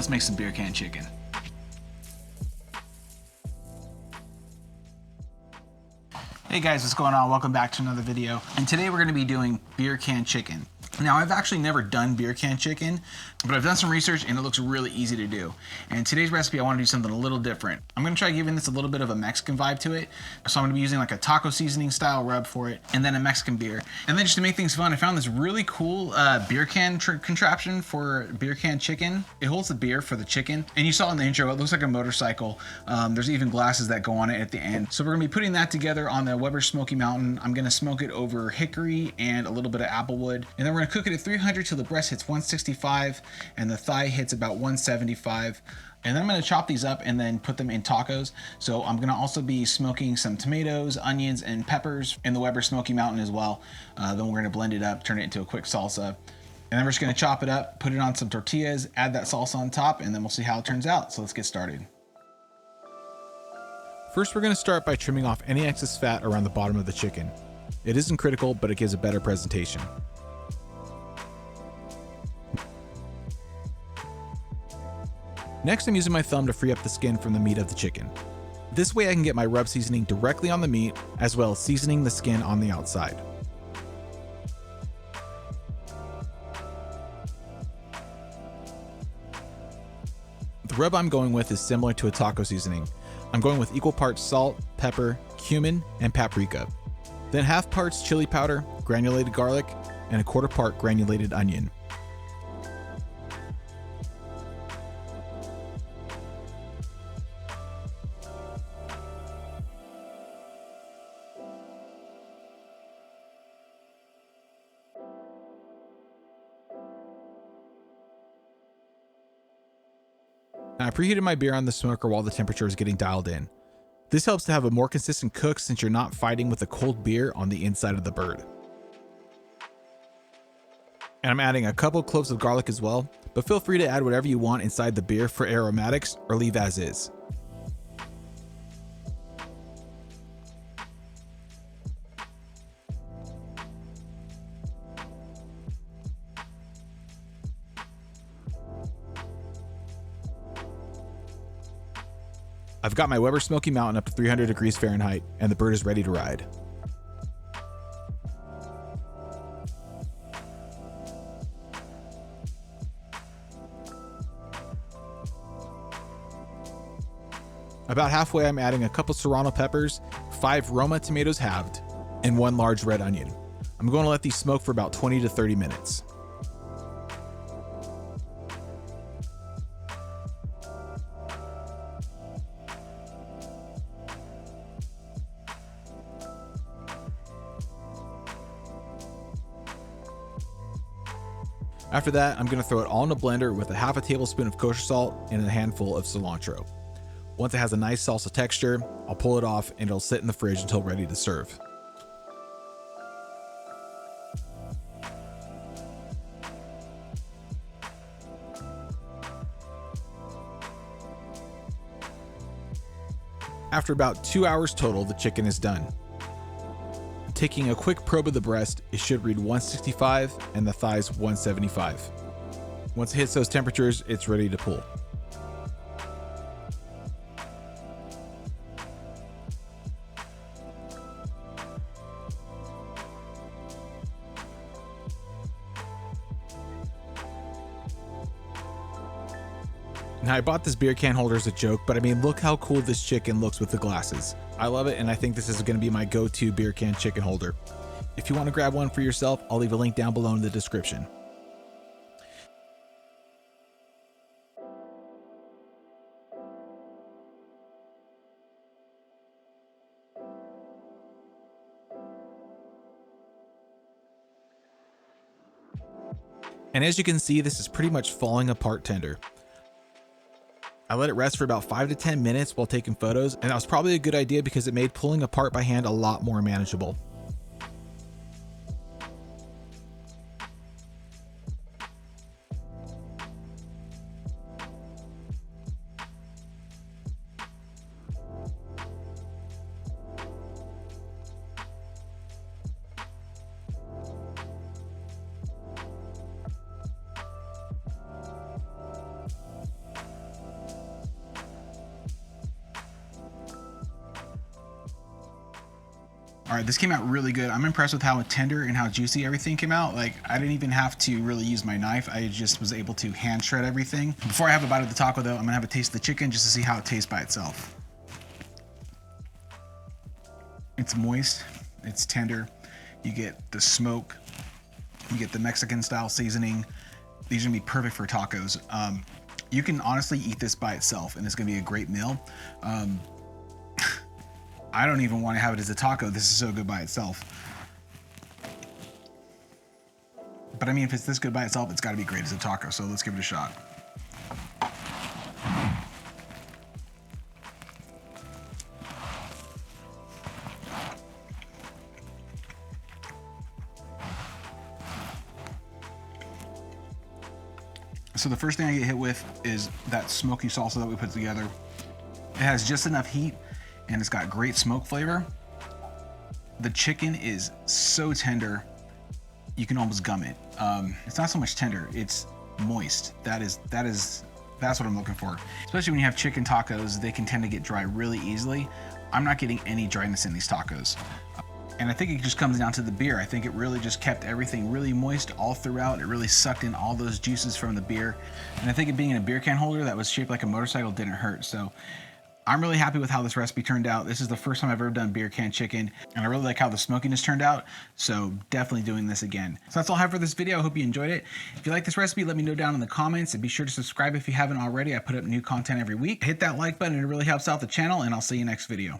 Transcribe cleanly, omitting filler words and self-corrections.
let's make some beer can chicken. Hey guys, what's going on? Welcome back to another video. And today we're gonna be doing beer can chicken. Now, I've actually never done beer can chicken, but I've done some research and it looks really easy to do. And today's recipe, I want to do something a little different. I'm going to try giving this a little bit of a Mexican vibe to it. So I'm going to be using like a taco seasoning style rub for it, and then a Mexican beer. And then just to make things fun, I found this really cool beer can contraption for beer can chicken. It holds the beer for the chicken. And you saw in the intro, it looks like a motorcycle. There's even glasses that go on it at the end. So we're going to be putting that together on the Weber Smoky Mountain. I'm going to smoke it over hickory and a little bit of applewood. And then we're going to cook it at 300 till the breast hits 165 and the thigh hits about 175. And then I'm going to chop these up and then put them in tacos. So I'm going to also be smoking some tomatoes, onions, and peppers in the Weber Smoky Mountain as well. Then we're going to blend it up, turn it into a quick salsa. And then we're just going to chop it up, put it on some tortillas, add that salsa on top, and then we'll see how it turns out. So let's get started. First, we're going to start by trimming off any excess fat around the bottom of the chicken. It isn't critical, but it gives a better presentation. Next, I'm using my thumb to free up the skin from the meat of the chicken. This way I can get my rub seasoning directly on the meat, as well as seasoning the skin on the outside. The rub I'm going with is similar to a taco seasoning. I'm going with equal parts salt, pepper, cumin, and paprika. Then half parts chili powder, granulated garlic, and a quarter part granulated onion. Now, I preheated my beer on the smoker while the temperature is getting dialed in. This helps to have a more consistent cook since you're not fighting with a cold beer on the inside of the bird. And I'm adding a couple cloves of garlic as well, but feel free to add whatever you want inside the beer for aromatics or leave as is. I've got my Weber Smoky Mountain up to 300 degrees Fahrenheit, and the bird is ready to ride. About halfway, I'm adding a couple serrano peppers, 5 Roma tomatoes halved, and 1 large red onion. I'm going to let these smoke for about 20 to 30 minutes. After that, I'm going to throw it all in a blender with a half a tablespoon of kosher salt and a handful of cilantro. Once it has a nice salsa texture, I'll pull it off and it'll sit in the fridge until ready to serve. After about 2 hours total, the chicken is done. Taking a quick probe of the breast, it should read 165 and the thighs 175. Once it hits those temperatures, it's ready to pull. Now, I bought this beer can holder as a joke, but I mean, look how cool this chicken looks with the glasses. I love it, and I think this is going to be my go-to beer can chicken holder. If you want to grab one for yourself, I'll leave a link down below in the description. And as you can see, this is pretty much falling apart tender. I let it rest for about 5 to 10 minutes while taking photos, and that was probably a good idea because it made pulling apart by hand a lot more manageable. All right, this came out really good. I'm impressed with how tender and how juicy everything came out. Like, I didn't even have to really use my knife. I just was able to hand shred everything. Before I have a bite of the taco though, I'm gonna have a taste of the chicken just to see how it tastes by itself. It's moist, it's tender. You get the smoke, you get the Mexican style seasoning. These are gonna be perfect for tacos. You can honestly eat this by itself and it's gonna be a great meal. I don't even want to have it as a taco. This is so good by itself. But I mean, if it's this good by itself, it's got to be great as a taco. So let's give it a shot. So the first thing I get hit with is that smoky salsa that we put together. It has just enough heat and it's got great smoke flavor. The chicken is so tender, you can almost gum it. It's not so much tender, it's moist. That's what I'm looking for. Especially when you have chicken tacos, they can tend to get dry really easily. I'm not getting any dryness in these tacos. And I think it just comes down to the beer. I think it really just kept everything really moist all throughout. It really sucked in all those juices from the beer. And I think it being in a beer can holder that was shaped like a motorcycle didn't hurt. So I'm really happy with how this recipe turned out. This is the first time I've ever done beer can chicken, and I really like how the smokiness turned out, so definitely doing this again. So that's all I have for this video. I hope you enjoyed it. If you like this recipe, let me know down in the comments, and be sure to subscribe if you haven't already. I put up new content every week. Hit that like button, it really helps out the channel, and I'll see you next video.